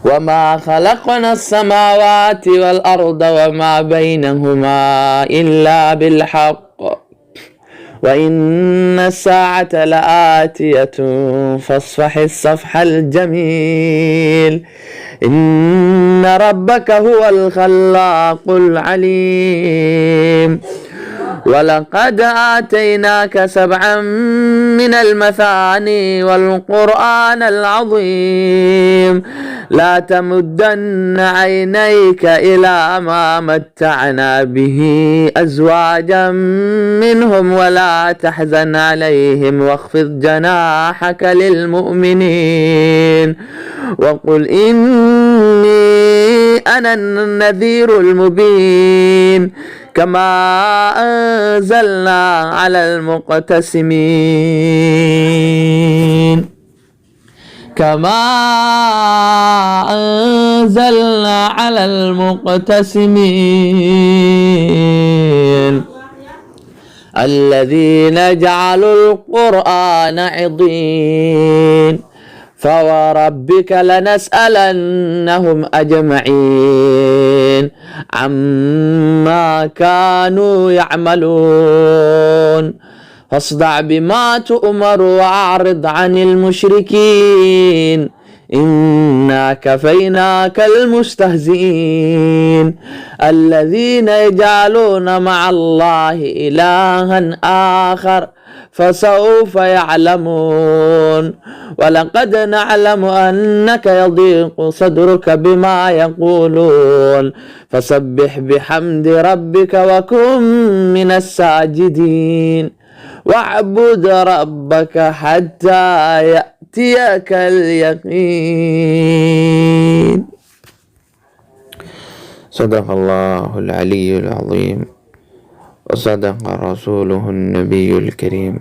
وما خلقنا السماوات والأرض وما بينهما إلا بالحق وإن الساعة لآتية فاصفح الصفح الجميل إن ربك هو الخلاق العليم ولقد آتيناك 7 من المثاني والقرآن العظيم لا تمدن عينيك إلى ما متعنا به أزواجا منهم ولا تحزن عليهم واخفض جناحك للمؤمنين وقل إني أنا النذير المبين كما أنزلنا على المقتسمين الذين جعلوا القرآن عضين فوربك لنسألنهم أجمعين عما كانوا يعملون فاصدع بما تؤمر وأعرض عن المشركين إنا كفيناك المستهزئين الذين يجعلون مع الله إلها آخر فسوف يعلمون ولقد نعلم أنك يضيق صدرك بما يقولون فسبح بحمد ربك وكن من الساجدين واعبد ربك حتى يأتيك اليقين. صدق الله العلي العظيم وصدق رسوله النبي الكريم.